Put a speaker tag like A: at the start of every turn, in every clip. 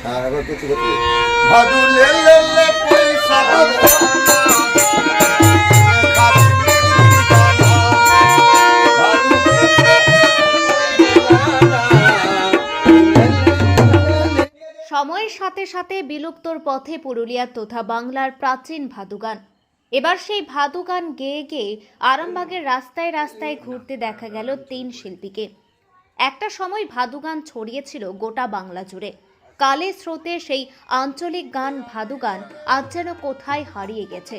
A: হ্যাঁ এবার কিছু করতে ভাদু লে লে লে পয়সা
B: সময়ের সাথে সাথে বিলুপ্তর পথে পুরুলিয়া তথা বাংলার প্রাচীন ভাদু গান। এবার সেই ভাদু গান গেয়ে গেয়ে আরামবাগের রাস্তায় রাস্তায় ঘুরতে দেখা গেল 3 শিল্পীকে। একটা সময় ভাদু গান ছড়িয়েছিল গোটা বাংলা জুড়ে। কালের স্রোতে সেই আঞ্চলিক গান ভাদু গান আজ যেন কোথায় হারিয়ে গেছে।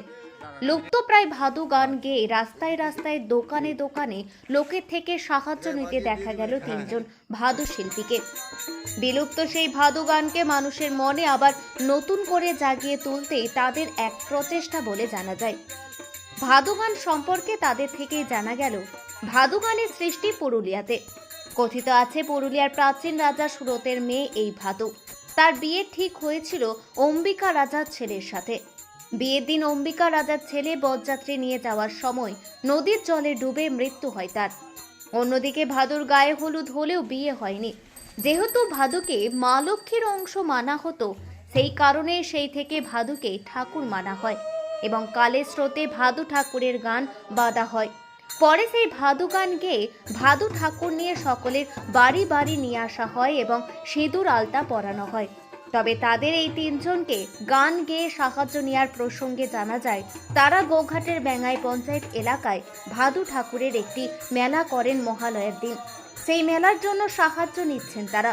B: লুপ্তপ্রায় ভাদু গান গেয়ে রাস্তায় রাস্তায় দোকানে দোকানে লোকের থেকে সাহায্য নিতে দেখা গেল 3 জন ভাদু শিল্পীকে। বিলুপ্ত সেই ভাদু গানকে মানুষের মনে আবার নতুন করে জাগিয়ে তুলতেই তাদের এক প্রচেষ্টা বলে জানা যায়। ভাদু গান সম্পর্কে তাদের থেকেই জানা গেল ভাদু গানের সৃষ্টি পুরুলিয়াতে। কথিত আছে পুরুলিয়ার প্রাচীন রাজা সুরতের মেয়ে এই ভাদু। তার বিয়ে ঠিক হয়েছিল অম্বিকা রাজার ছেলের সাথে। বিয়ের দিন অম্বিকা রাজার ছেলে বরযাত্রী নিয়ে যাওয়ার সময় নদীর জলে ডুবে মৃত্যু হয় তার। অন্যদিকে ভাদুর গায়ে হলুদ হলেও বিয়ে হয়নি। যেহেতু ভাদুকে মা লক্ষ্মীর অংশ মানা হতো, সেই কারণে সেই থেকে ভাদুকে ঠাকুর মানা হয় এবং কালের স্রোতে ভাদু ঠাকুরের গান বাঁধা হয়। পরে সেই ভাদু গান গেয়ে ভাদু ঠাকুর নিয়ে সকলের বাড়ি বাড়ি নিয়ে আসা হয় এবং সিঁদুর আলতা পরানো হয়। তবে তাদের এই 3 জনকে গান গেয়ে সাহায্য নেওয়ার প্রসঙ্গে জানা যায় তারা গোঘাটের বেঙ্গাই পঞ্চায়েত এলাকায় ভাদু ঠাকুরের একটি মেলা করেন মহালয়ের দিন। সেই মেলার জন্য সাহায্য নিচ্ছেন তারা।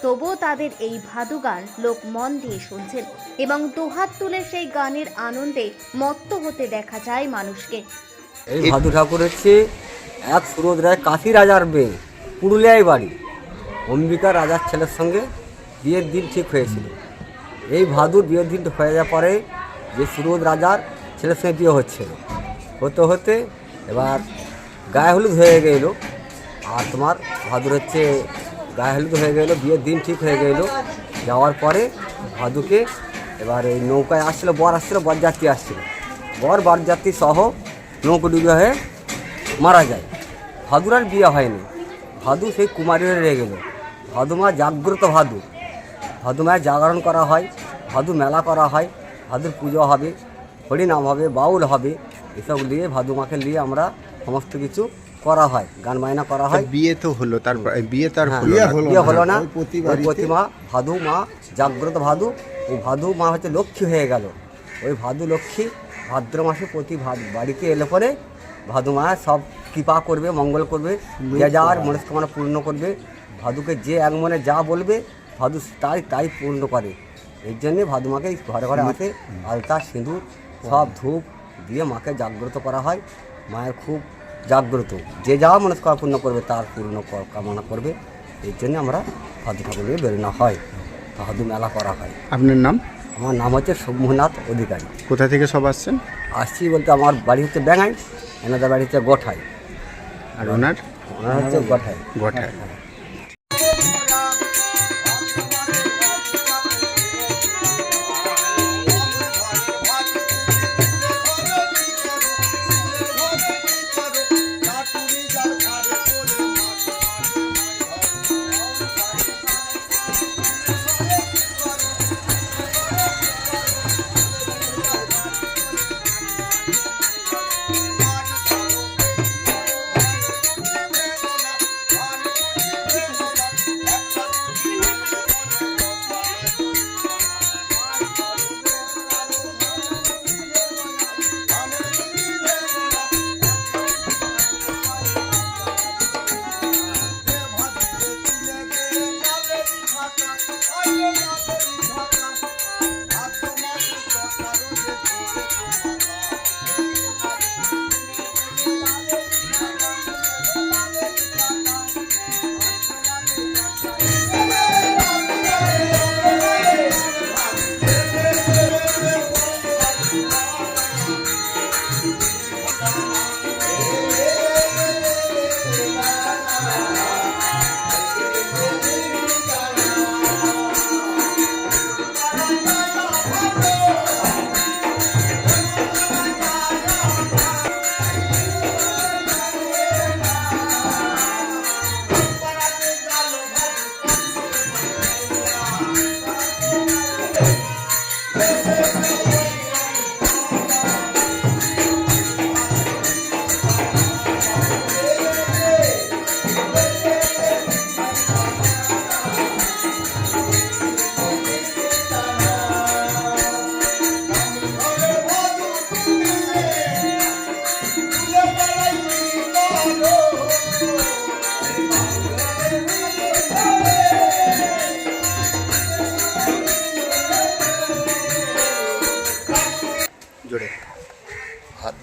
B: তবুও তাদের এই ভাদু গান লোক মন দিয়ে শুনছেন এবং দুহাত তুলে সেই গানের আনন্দে মত্ত হতে দেখা যায় মানুষকে।
C: এই ভাদু ঠাকুর হচ্ছে এক সুরত রায় কাশি রাজার মেয়ে, পুরুলিয়ায় বাড়ি। অম্বিকা রাজার ছেলের সঙ্গে বিয়ের দিন ঠিক হয়েছিল। এই ভাদুর বিয়ের দিন হয়ে যাওয়ার পরে যে সুরত রাজার ছেলের সঙ্গে বিয়ে হতে হতে এবার গায়ে হলুদ হয়ে গেল। আর তোমার ভাদুর হচ্ছে গায়ে হলুদ হয়ে গেল, বিয়ের দিন ঠিক হয়ে গেল। যাওয়ার পরে ভাদুকে এবার এই নৌকায় আসছিলো, বরযাত্রী আসছিল। বরযাত্রী সহ নৌকো ডুবে হয়ে মারা যায়। ভাদুর আর বিয়ে হয়নি। ভাদু সেই কুমারী হয়ে রয়ে গেল। ভাদু মা জাগ্রত ভাদু। ভাদু মায়ের জাগরণ করা হয়, ভাদু মেলা করা হয়, ভাদুর পুজো হবে, হরিনাম হবে, বাউল হবে। এসব নিয়ে ভাদু মাকে নিয়ে আমরা সমস্ত কিছু করা হয়, গান বায়না করা হয়।
D: বিয়ে তো হলো, তারপর বিয়ে তার
C: বিয়ে হলো না। প্রতিমা ভাদু মা জাগ্রত ভাদু, ও ভাদু মা হচ্ছে লক্ষ্মী হয়ে গেল। ওই ভাদু লক্ষ্মী ভাদ্র মাসে প্রতি বাড়িতে এলে পরে ভাদু মা সব কৃপা করবে, মঙ্গল করবে, যে যার মনস্কামনা পূর্ণ করবে। ভাদুকে যে এক মনে যা বলবে ভাদু তাই পূর্ণ করে। এর জন্যে ভাদু মাকে ঘরে ঘরে হাতে আলতা সিঁদুর সব ধূপ দিয়ে মাকে জাগ্রত করা হয়। মায়ের খুব জাগ্রত, যে যা মনস্কামনা পূর্ণ করবে তার পূর্ণ কামনা করবে। এর জন্যে আমরা ভাদু ঠাকুর নিয়ে বেরোনো হয়, ভাদু মেলা করা হয়।
D: আপনার নাম?
C: আমার নাম হচ্ছে শম্ভুনাথ অধিকারী।
D: কোথা থেকে সব আসছেন?
C: আসছি বলতে আমার বাড়ি হচ্ছে বেঙ্গাই, এনাদের বাড়ি হচ্ছে গোঠায়।
D: আর ওনার
C: হচ্ছে গোঠায়।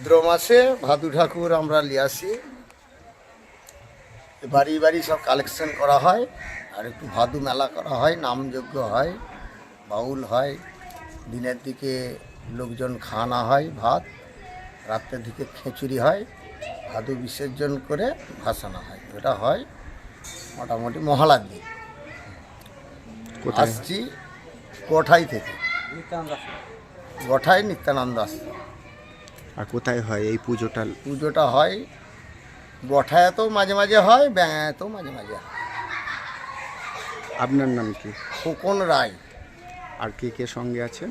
A: ভাদ্র মাসে ভাদু ঠাকুর আমরা নিয়ে আসি, বাড়ি বাড়ি সব কালেকশন করা হয়, আর একটু ভাদু মেলা করা হয়, নামযজ্ঞ হয়, বাউল হয়, দিনের দিকে লোকজন খাওয়ানো হয় ভাত, রাতের দিকে খিচুড়ি হয়, ভাদু বিসর্জন করে ভাসানো হয়। এটা হয় মোটামুটি মহালার দিন।
D: কোথায়?
A: আসছি গোঠাই থেকে, গোঠাই নিত্যানন্দ আশ্রম।
D: আর কোথায় হয় এই পুজোটা?
A: পুজোটা হয় গোঠায়তেও মাঝে মাঝে হয়, ব্যাঙায়তেও মাঝে মাঝে হয়।
D: আপনার নাম কি?
A: খোকন রায়।
D: আর কে কে সঙ্গে আছেন?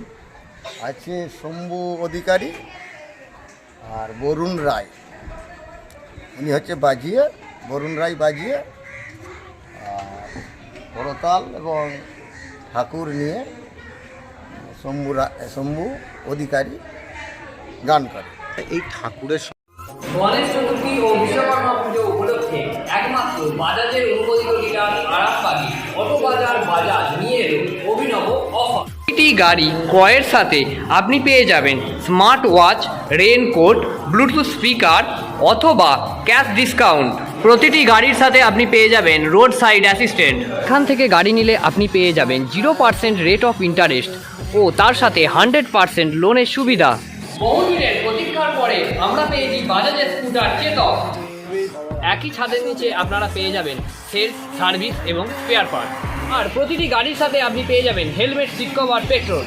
A: আছে শম্ভু অধিকারী আর বরুণ রায়, উনি হচ্ছে বাজিয়ে, বরুণ রায় বাজিয়ে, আর করতাল এবং ঠাকুর নিয়ে শম্ভু অধিকারী গান করে।
D: এই ঠাকুরের
E: গণেশ চতুর্থী ও বিশ্বকর্মা পুজো উপলক্ষে একমাত্র বাজাজের অনুমোদিত ডিলার আরামবাগী অটো বাজার বাজাজ নিয়ে এলো অভিনব অফার। প্রতিটি গাড়ি ক্রয়ের সাথে আপনি পেয়ে যাবেন smart watch, raincoat, Bluetooth speaker অথবা ক্যাশ ডিসকাউন্ট। প্রতিটি গাড়ির সাথে আপনি পেয়ে যাবেন রোড সাইড অ্যাসিস্ট্যান্ট। এখান থেকে গাড়ি নিলে আপনি পেয়ে যাবেন 0% রেট অফ ইন্টারেস্ট ও তার সাথে 100% লোনের সুবিধা। বহুদিনের প্রতীক্ষার পরে আমরা পেয়েছি বাজাজের স্কুটার চেতক। একই ছাদের নিচে আপনারা পেয়ে যাবেন সেলস, সার্ভিস এবং স্পেয়ার পার্ট। আর প্রতিটি গাড়ির সাথে আপনি পেয়ে যাবেন হেলমেট, সিট কভার, পেট্রোল।